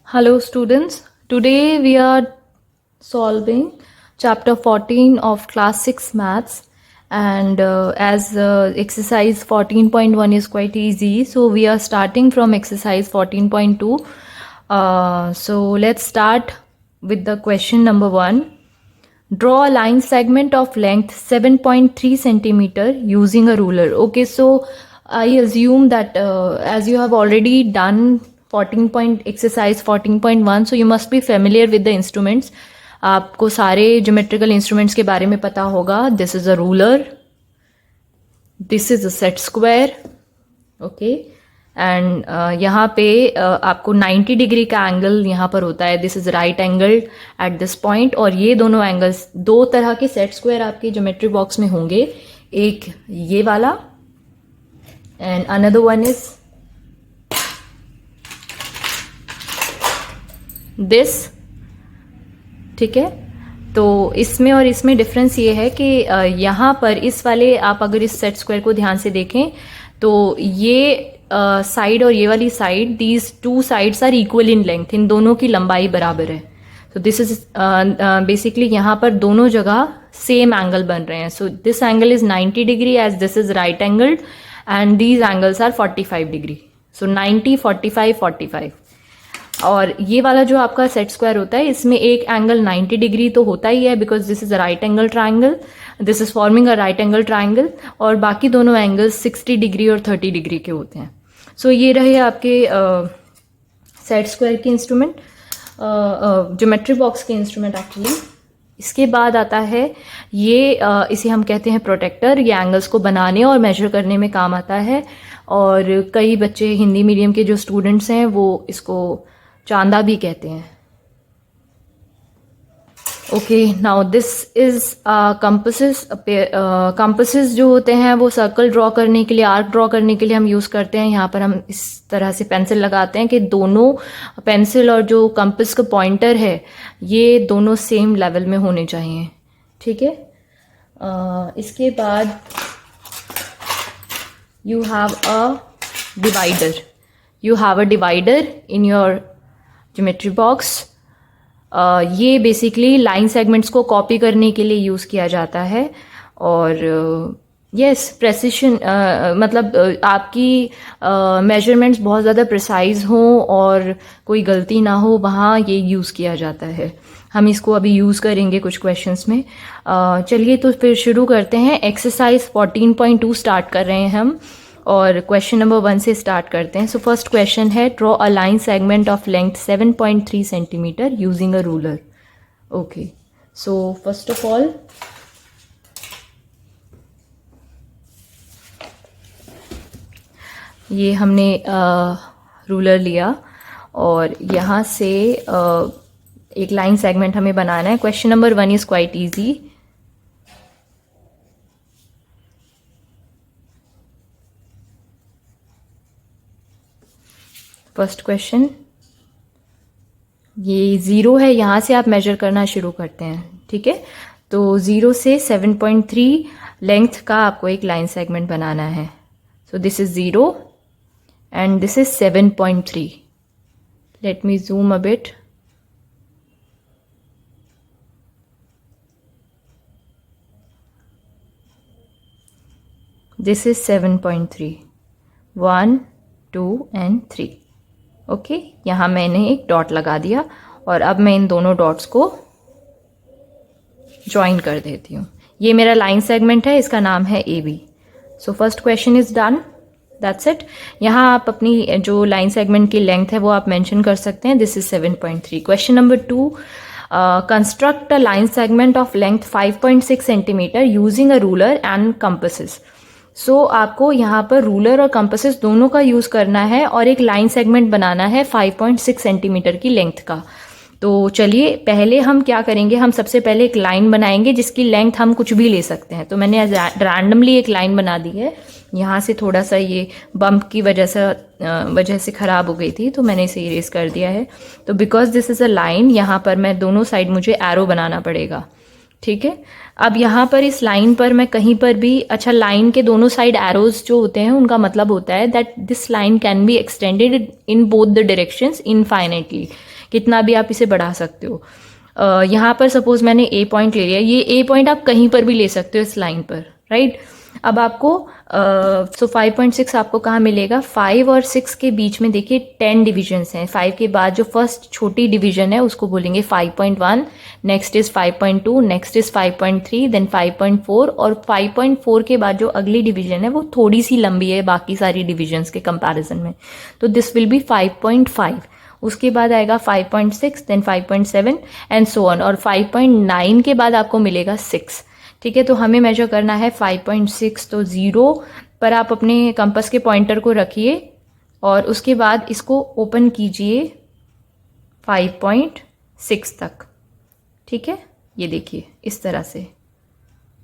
Hello students, today we are solving chapter 14 of class 6 maths and as exercise 14.1 is quite easy, so we are starting from exercise 14.2. So let's start with the question number 1. Draw a line segment of length 7.3 centimeter using a ruler. Okay, so I assume that as you have already done 14 exercise 14.1, so you must be familiar with the instruments. आपको सारे geometrical instruments के बारे में पता होगा. This is a ruler. This is a set square. Okay. And यहाँ पे आपको 90 डिग्री का एंगल यहाँ पर होता है. This is right angle at this point. और ये दोनों एंगल्स, दो तरह के सेट स्क्वायर आपके ज्योमेट्री बॉक्स में होंगे. एक ये वाला and another one is this. ठीक है, तो इसमें और इसमें डिफरेंस ये है कि यहाँ पर इस वाले, आप अगर इस सेट स्क्वायर को ध्यान से देखें तो ये साइड और ये वाली side, these two sides are equal in length. इन दोनों की लंबाई बराबर है. सो दिस इज बेसिकली यहाँ पर दोनों जगह सेम एंगल बन रहे हैं. So this angle is 90 degree as this is right angled and these angles are 45 degree. So 90, 45, 45. और ये वाला जो आपका सेट स्क्वायर होता है, इसमें एक एंगल 90 डिग्री तो होता ही है because this is a right angle triangle. This is forming a right angle triangle. और बाकी दोनों एंगल्स 60 डिग्री और 30 डिग्री के होते हैं. सो ये रहे आपके सेट स्क्वायर के इंस्ट्रूमेंट, ज्योमेट्री बॉक्स के इंस्ट्रूमेंट एक्चुअली. इसके बाद आता है ये, इसे हम कहते हैं प्रोटेक्टर. ये एंगल्स को बनाने और मेजर करने में काम आता है. और कई बच्चे हिंदी मीडियम के जो स्टूडेंट्स हैं वो इसको चांदा भी कहते हैं. Okay, now this is compasses. Compasses जो होते हैं वो सर्कल ड्रॉ करने के लिए, आर्क ड्रॉ करने के लिए हम यूज़ करते हैं. यहाँ पर हम इस तरह से पेंसिल लगाते हैं कि दोनों पेंसिल और जो कंपस का पॉइंटर है ये दोनों सेम लेवल में होने चाहिए. ठीक है, इसके बाद you have a divider. You have a divider in your geometry box. ये बेसिकली लाइन सेगमेंट्स को कॉपी करने के लिए यूज़ किया जाता है. और यस, प्रेसिशन मतलब आपकी मेजरमेंट्स बहुत ज़्यादा प्रिसाइज हों और कोई गलती ना हो, वहाँ ये यूज़ किया जाता है. हम इसको अभी यूज़ करेंगे कुछ क्वेश्चंस में. चलिए तो फिर शुरू करते हैं. एक्सरसाइज 14.2 स्टार्ट कर रहे हैं हम और क्वेश्चन नंबर 1 से स्टार्ट करते हैं. सो फर्स्ट क्वेश्चन है, draw a line segment of length 7.3 centimetre using a ruler. Okay, so first of all ये हमने रूलर लिया और यहाँ से एक लाइन सेगमेंट हमें बनाना है. Question number 1 is quite easy. First question, ये 0 है, यहाँ से आप मेजर करना शुरू करते हैं. ठीक है, तो 0 से 7.3 लेंथ का आपको एक लाइन सेगमेंट बनाना है. सो this is 0 and this is 7.3. Let me zoom a bit. This is 7.3. 1, 2 and 3. Okay, यहाँ मैंने एक डॉट लगा दिया और अब मैं इन दोनों डॉट्स को ज्वाइन कर देती हूँ. ये मेरा लाइन सेगमेंट है, इसका नाम है AB. So first question is done. That's it. यहाँ आप अपनी जो लाइन सेगमेंट की लेंथ है वो आप मेंशन कर सकते हैं. This is 7.3. Question number 2, construct a line segment of length 5.6 centimetre using a ruler and compasses. So आपको यहाँ पर रूलर और कंपसेस दोनों का यूज़ करना है और एक लाइन सेगमेंट बनाना है 5.6 सेंटीमीटर की लेंथ का. तो चलिए पहले हम क्या करेंगे, हम सबसे पहले एक लाइन बनाएंगे जिसकी लेंथ हम कुछ भी ले सकते हैं. तो मैंने रैंडमली एक लाइन बना दी है. यहाँ से थोड़ा सा ये बम्प की वजह से ख़राब हो गई थी तो मैंने इसे इरेज कर दिया है. तो because this is a line, यहाँ पर मैं दोनों साइड मुझे एरो बनाना पड़ेगा. ठीक है, अब यहाँ पर इस लाइन पर मैं कहीं पर भी, अच्छा लाइन के दोनों साइड एरोज जो होते हैं उनका मतलब होता है that this line can be extended in both the directions infinitely. कितना भी आप इसे बढ़ा सकते हो। यहाँ पर सपोज मैंने ए पॉइंट ले लिया, ये ए पॉइंट आप कहीं पर भी ले सकते हो इस लाइन पर, राइट। अब आपको सो 5.6 आपको कहाँ मिलेगा, 5 और 6 के बीच में देखिए 10 डिविजन्स हैं। 5 के बाद जो फर्स्ट छोटी डिवीजन है उसको बोलेंगे 5.1, next is 5.2, next is 5.3, then 5.4, और 5.4 के बाद जो अगली डिवीजन है वो थोड़ी सी लंबी है बाकी सारी डिविजन्स के कंपैरिजन में, तो दिस विल बी 5.5। उसके बाद आएगा 5.6, देन 5.7 एंड सो ऑन, और 5.9 के बाद आपको मिलेगा 6। ठीक है, तो हमें मेजर करना है 5.6, तो 0 पर आप अपने कंपास के पॉइंटर को रखिए और उसके बाद इसको ओपन कीजिए 5.6 तक। ठीक है, ये देखिए इस तरह से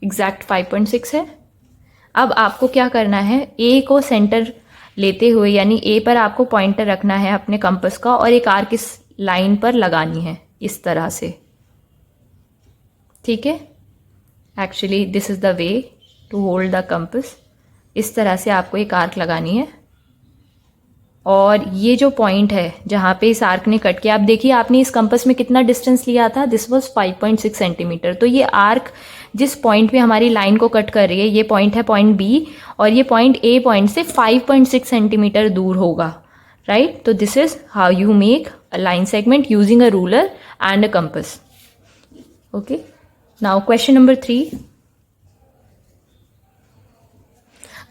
एग्जैक्ट 5.6 है। अब आपको क्या करना है, ए को सेंटर लेते हुए, यानी ए पर आपको पॉइंटर रखना है अपने कंपास का और एक आर्क इस लाइन पर लगानी है इस तरह से। ठीक है, actually this is the way to hold the compass. इस तरह से आपको एक आर्क लगानी है और ये जो पॉइंट है जहाँ पे इस आर्क ने कट किया, आप देखिए आपने इस कंपास में कितना डिस्टेंस लिया था, दिस वाज 5.6 सेंटीमीटर। तो ये आर्क जिस पॉइंट पे हमारी लाइन को कट कर रही है, ये पॉइंट है पॉइंट बी, और ये पॉइंट ए पॉइंट से 5.6 सेंटीमीटर दूर होगा, राइट। तो this is how you make a line segment using a ruler and a compass. Okay, now question number 3।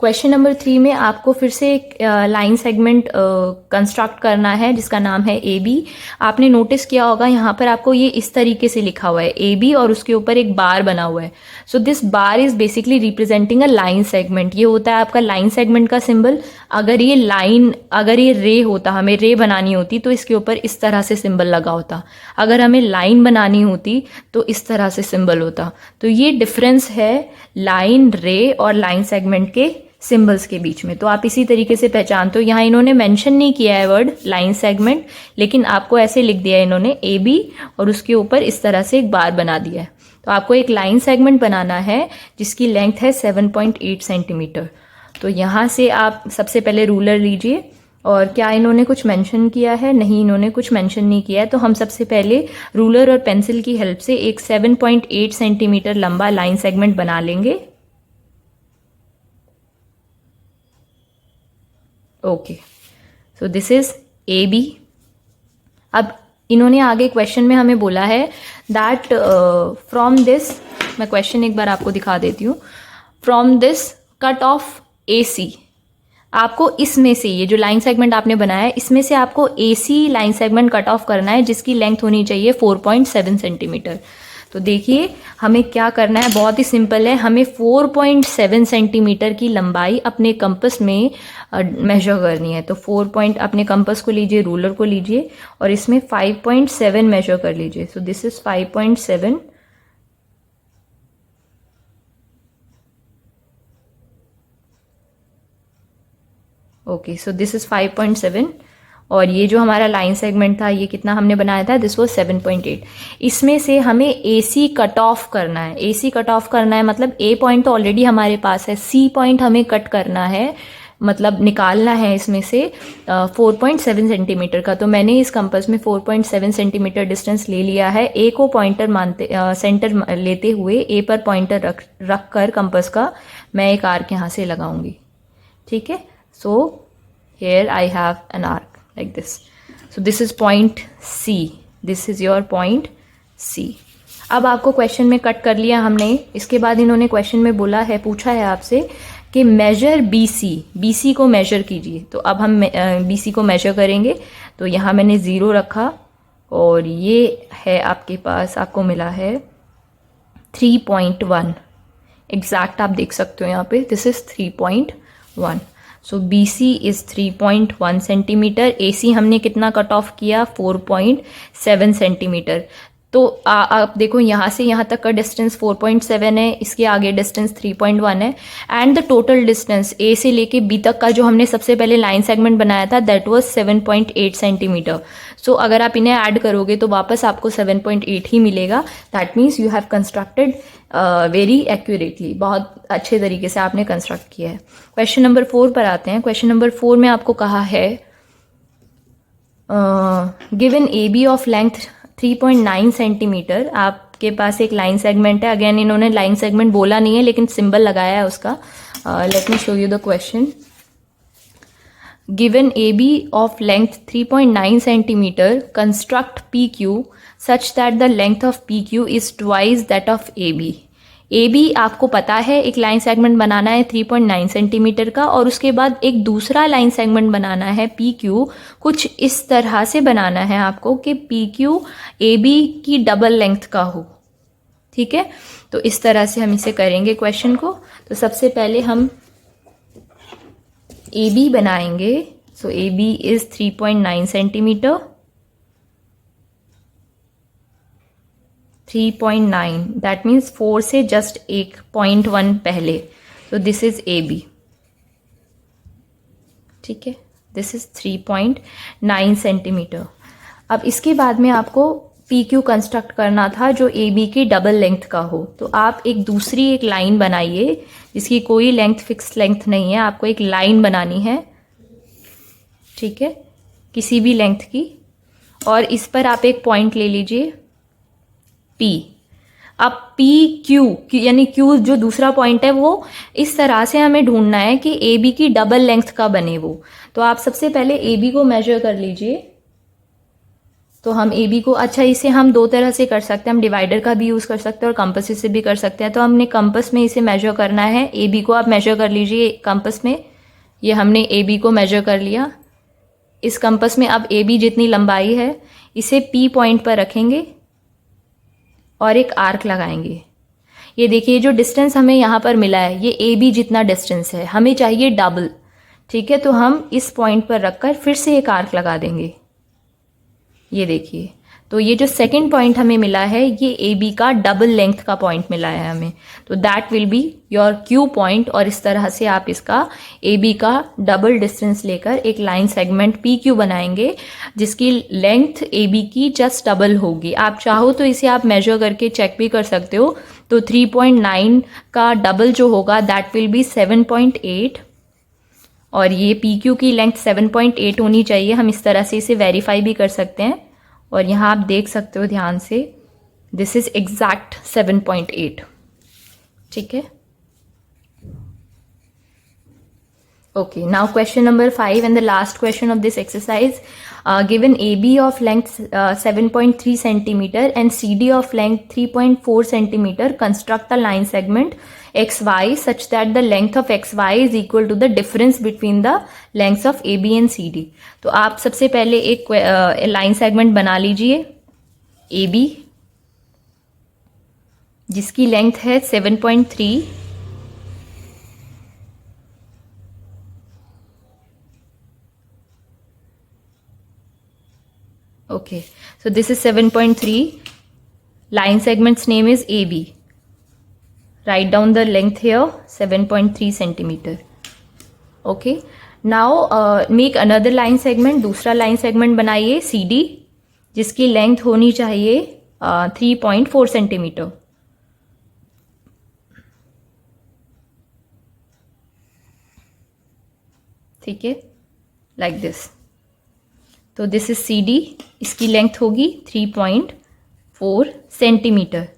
Question number 3 में आपको फिर से एक लाइन सेगमेंट कंस्ट्रक्ट करना है जिसका नाम है ए बी। आपने नोटिस किया होगा यहाँ पर आपको ये इस तरीके से लिखा हुआ है ए बी और उसके ऊपर एक बार बना हुआ है। So this bar is basically representing a line segment. ये होता है आपका लाइन सेगमेंट का सिंबल। अगर ये रे होता, हमें रे बनानी होती तो इसके ऊपर इस तरह से सिंबल लगा होता। अगर हमें लाइन बनानी होती तो इस तरह से सिंबल होता। तो ये डिफरेंस है लाइन, रे और लाइन सेगमेंट के सिंबल्स के बीच में। तो आप इसी तरीके से पहचानते हो। यहाँ इन्होंने मेंशन नहीं किया है वर्ड लाइन सेगमेंट, लेकिन आपको ऐसे लिख दिया है इन्होंने ए बी और उसके ऊपर इस तरह से एक बार बना दिया है। तो आपको एक लाइन सेगमेंट बनाना है जिसकी लेंथ है 7.8 सेंटीमीटर। तो यहाँ से आप सबसे पहले रूलर लीजिए। और क्या इन्होंने कुछ मेंशन किया है? नहीं, इन्होंने कुछ मेंशन नहीं किया है। तो हम सबसे पहले रूलर और पेंसिल की हेल्प से एक 7.8 सेंटीमीटर लंबा लाइन सेगमेंट बना लेंगे। Okay, so this is A B. अब इन्होंने आगे क्वेश्चन में हमें बोला है दैट फ्रॉम दिस, मैं क्वेश्चन एक बार आपको दिखा देती हूँ। From this cut off A C, आपको इसमें से, ये जो लाइन सेगमेंट आपने बनाया है इसमें से आपको ए सी लाइन सेगमेंट कट ऑफ करना है जिसकी लेंथ होनी चाहिए 4.7 सेंटीमीटर। तो देखिए हमें क्या करना है, बहुत ही सिंपल है। हमें 4.7 सेंटीमीटर की लंबाई अपने कंपास में मेजर करनी है। तो 4 अपने कंपास को लीजिए, रूलर को लीजिए और इसमें 5.7 मेजर कर लीजिए। सो this is 5.7। Okay, so this is 5.7 और ये जो हमारा लाइन सेगमेंट था ये कितना हमने बनाया था, दिस वाज 7.8। इसमें से हमें ए सी कट ऑफ करना है। ए सी कट ऑफ करना है मतलब ए पॉइंट तो ऑलरेडी हमारे पास है, सी पॉइंट हमें कट करना है, मतलब निकालना है इसमें से 4.7 सेंटीमीटर का। तो मैंने इस कंपास में 4.7 सेंटीमीटर डिस्टेंस ले लिया है। ए को पॉइंटर मानते सेंटर लेते हुए ए पर पॉइंटर रख कर कंपास का मैं एक आर्क यहाँ से लगाऊंगी। ठीक है, सो here I have an arc like this. So this is point C. This is your point C. अब आपको क्वेश्चन में कट कर लिया हमने। इसके बाद इन्होंने क्वेश्चन में बोला है, पूछा है आपसे कि मेजर BC, BC को मेजर कीजिए। तो अब हम BC को मेजर करेंगे। तो यहाँ मैंने 0 रखा और ये है आपके पास, आपको मिला है 3.1 एग्जैक्ट। आप देख सकते हो यहाँ पे, this is 3.1। So BC is 3.1 centimetre. AC हमने कितना कट ऑफ किया, 4.7 सेंटीमीटर। तो आप देखो यहाँ से यहाँ तक का डिस्टेंस 4.7 है, इसके आगे डिस्टेंस 3.1 है and the total distance A से लेके B तक का जो हमने सबसे पहले लाइन सेगमेंट बनाया था दैट वाज 7.8 सेंटीमीटर। सो अगर आप इन्हें ऐड करोगे तो वापस आपको 7.8 ही मिलेगा। That means you have constructed very accurately, बहुत अच्छे तरीके से आपने कंस्ट्रक्ट किया है। क्वेश्चन नंबर 4 पर आते हैं। क्वेश्चन नंबर 4 में आपको कहा है given A B of length 3.9 centimetre, आपके पास एक लाइन सेगमेंट है. अगेन इन्होंने लाइन सेगमेंट बोला नहीं है लेकिन सिंबल लगाया है उसका. Let me show you the question. Given A B of length 3.9 centimetre, construct P Q such that the length of P Q is twice that of A B. A B आपको पता है एक line segment बनाना है 3.9 centimetre का, और उसके बाद एक दूसरा लाइन सेगमेंट बनाना है पी क्यू. कुछ इस तरह से बनाना है आपको कि पी क्यू ए बी की डबल लेंथ का हो. ठीक है, तो इस तरह से हम इसे करेंगे क्वेश्चन को. तो सबसे पहले हम ए बी बनाएंगे. So A B is 3.9 centimetre. 3.9 that means 4 से जस्ट 1.1 पहले. तो दिस इज ए बी. ठीक है, दिस इज 3.9 सेंटीमीटर. अब इसके बाद में आपको पी क्यू कंस्ट्रक्ट करना था जो ए बी की डबल लेंथ का हो. तो आप एक दूसरी एक लाइन बनाइए जिसकी कोई लेंथ फिक्स लेंथ नहीं है. आपको एक लाइन बनानी है, ठीक है, किसी भी लेंथ की, और इस पर आप एक पॉइंट ले लीजिए P. अब पी क्यू यानी क्यू जो दूसरा पॉइंट है वो इस तरह से हमें ढूंढना है कि ए बी की डबल लेंथ का बने वो. तो आप सबसे पहले ए बी को मेजर कर लीजिए. तो हम ए बी को, अच्छा इसे हम दो तरह से कर सकते हैं. हम डिवाइडर का भी यूज कर सकते हैं और कंपस से भी कर सकते हैं. तो हमने कंपस में इसे मेजर करना है. ए बी को आप मेजर कर लीजिए कंपस में. ये हमने ए बी को मेजर कर लिया. इस कंपस में अब ए बी जितनी लंबाई है इसे पी पॉइंट पर रखेंगे और एक आर्क लगाएंगे. ये देखिए जो डिस्टेंस हमें यहाँ पर मिला है ये ए बी जितना डिस्टेंस है, हमें चाहिए डबल. ठीक है, तो हम इस पॉइंट पर रखकर फिर से एक आर्क लगा देंगे. ये देखिए, तो ये जो सेकंड पॉइंट हमें मिला है ये ए बी का डबल लेंथ का पॉइंट मिला है हमें. तो that will be your Q point. और इस तरह से आप इसका ए बी का डबल डिस्टेंस लेकर एक लाइन सेगमेंट पी क्यू बनाएंगे जिसकी लेंथ ए बी की जस्ट डबल होगी. आप चाहो तो इसे आप मेजर करके चेक भी कर सकते हो. तो 3.9 का डबल जो होगा दैट विल बी 7.8, और ये पी क्यू की लेंथ 7.8 होनी चाहिए. हम इस तरह से इसे वेरीफाई भी कर सकते हैं. और यहाँ आप देख सकते हो ध्यान से, दिस इज एग्जैक्ट 7.8. ठीक है, okay. Now question number 5 and the last question of this exercise. Given A B of length 7.3 centimetre and C D of length 3.4 centimetre, construct a line segment XY such that the length of XY is equal to the difference between the lengths of AB and CD. तो आप सबसे पहले एक line segment बना लीजिए AB जिसकी length है 7.3. Okay, so this is 7.3. Line segments name is AB. Write down the length here 7.3 centimeter. Okay. Now make another line segment. दूसरा line segment बनाइए CD जिसकी लेंथ होनी चाहिए 3.4 सेंटीमीटर. ठीक है, like this. तो this is CD. इसकी length होगी 3.4 सेंटीमीटर.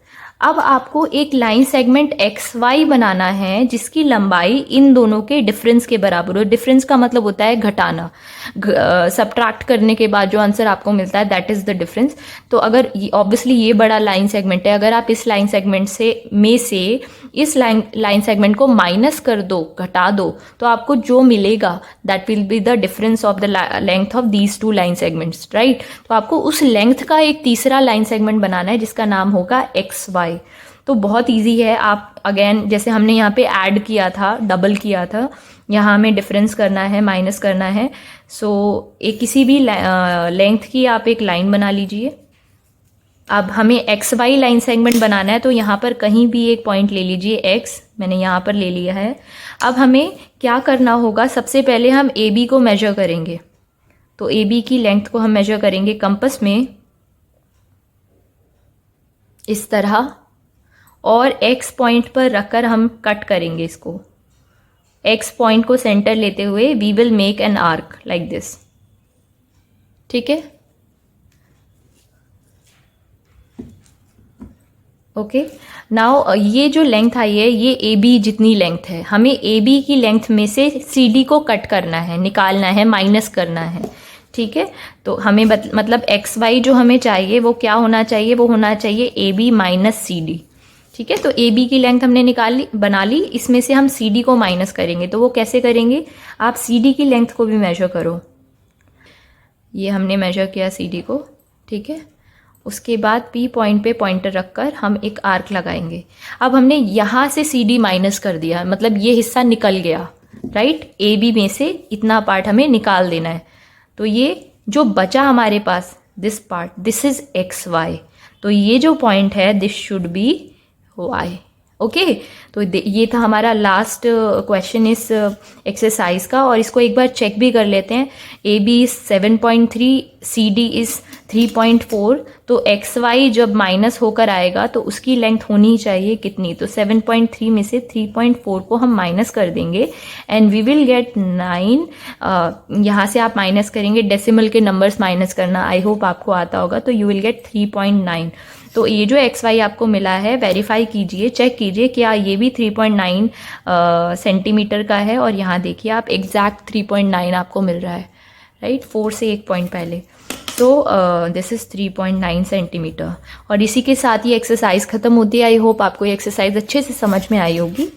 अब आपको एक लाइन सेगमेंट एक्स वाई बनाना है जिसकी लंबाई इन दोनों के डिफरेंस के बराबर हो. डिफरेंस का मतलब होता है घटाना. सबट्रैक्ट करने के बाद जो आंसर आपको मिलता है दैट इज द डिफरेंस. तो अगर ऑब्वियसली ये बड़ा लाइन सेगमेंट है, अगर आप इस लाइन सेगमेंट से इस लाइन सेगमेंट को माइनस कर दो, घटा दो, तो आपको जो मिलेगा that will be the difference of the length of these two line segments, right. तो आपको उस लेंथ का एक तीसरा लाइन सेगमेंट बनाना है जिसका नाम होगा एक्स वाई. तो बहुत इजी है. आप अगेन जैसे हमने यहाँ पे ऐड किया था, डबल किया था, यहाँ हमें डिफरेंस करना है, माइनस करना है. सो एक किसी भी लेंथ की आप एक लाइन बना लीजिए. अब हमें एक्स वाई लाइन सेगमेंट बनाना है तो यहाँ पर कहीं भी एक पॉइंट ले लीजिए एक्स. मैंने यहाँ पर ले लिया है. अब हमें क्या करना होगा, सबसे पहले हम ए बी को मेजर करेंगे. तो ए बी की लेंथ को हम मेजर करेंगे कंपस में इस तरह, और एक्स पॉइंट पर रखकर हम कट करेंगे इसको. एक्स पॉइंट को सेंटर लेते हुए we will make an arc like this. ठीक है, ओके। नाउ ये जो लेंथ आई है ये ए बी जितनी लेंथ है, हमें ए बी की लेंथ में से सी डी को कट करना है, निकालना है, माइनस करना है, ठीक है। तो हमें मतलब एक्स वाई जो हमें चाहिए वो क्या होना चाहिए, वो होना चाहिए A B minus C D, ठीक है। तो ए बी की लेंथ हमने निकाल ली, बना ली, इसमें से हम सी डी को माइनस करेंगे। तो वो कैसे करेंगे, आप सी डी की लेंथ को भी मेजर करो। ये हमने मेजर किया सी डी को, ठीक है। उसके बाद पी पॉइंट पे पॉइंटर रखकर हम एक आर्क लगाएंगे। अब हमने यहाँ से सी डी माइनस कर दिया, मतलब ये हिस्सा निकल गया, राइट। ए बी में से इतना पार्ट हमें निकाल देना है। तो ये जो बचा हमारे पास, this part, this is X Y. तो ये जो पॉइंट है this should be Y, okay. तो ये था हमारा लास्ट क्वेश्चन इस एक्सरसाइज का, और इसको एक बार चेक भी कर लेते हैं। A B is 7.3, C D is 3.4। तो एक्स वाई जब माइनस होकर आएगा तो उसकी लेंथ होनी चाहिए कितनी, तो 7.3 में से 3.4 को हम माइनस कर देंगे एंड वी विल गेट 9। यहाँ से आप माइनस करेंगे, डेसिमल के नंबर्स माइनस करना आई होप आपको आता होगा, तो यू विल गेट 3.9। तो ये जो एक्स वाई आपको मिला है, वेरीफाई कीजिए, चेक कीजिए क्या ये भी 3.9 सेंटीमीटर का है। और यहाँ देखिए आप एग्जैक्ट 3.9 आपको मिल रहा है, राइट, 4 से 1 पॉइंट पहले। तो दिस इज 3.9 सेंटीमीटर। और इसी के साथ ये एक्सरसाइज खत्म होती है। आई होप आपको ये एक्सरसाइज अच्छे से समझ में आई होगी।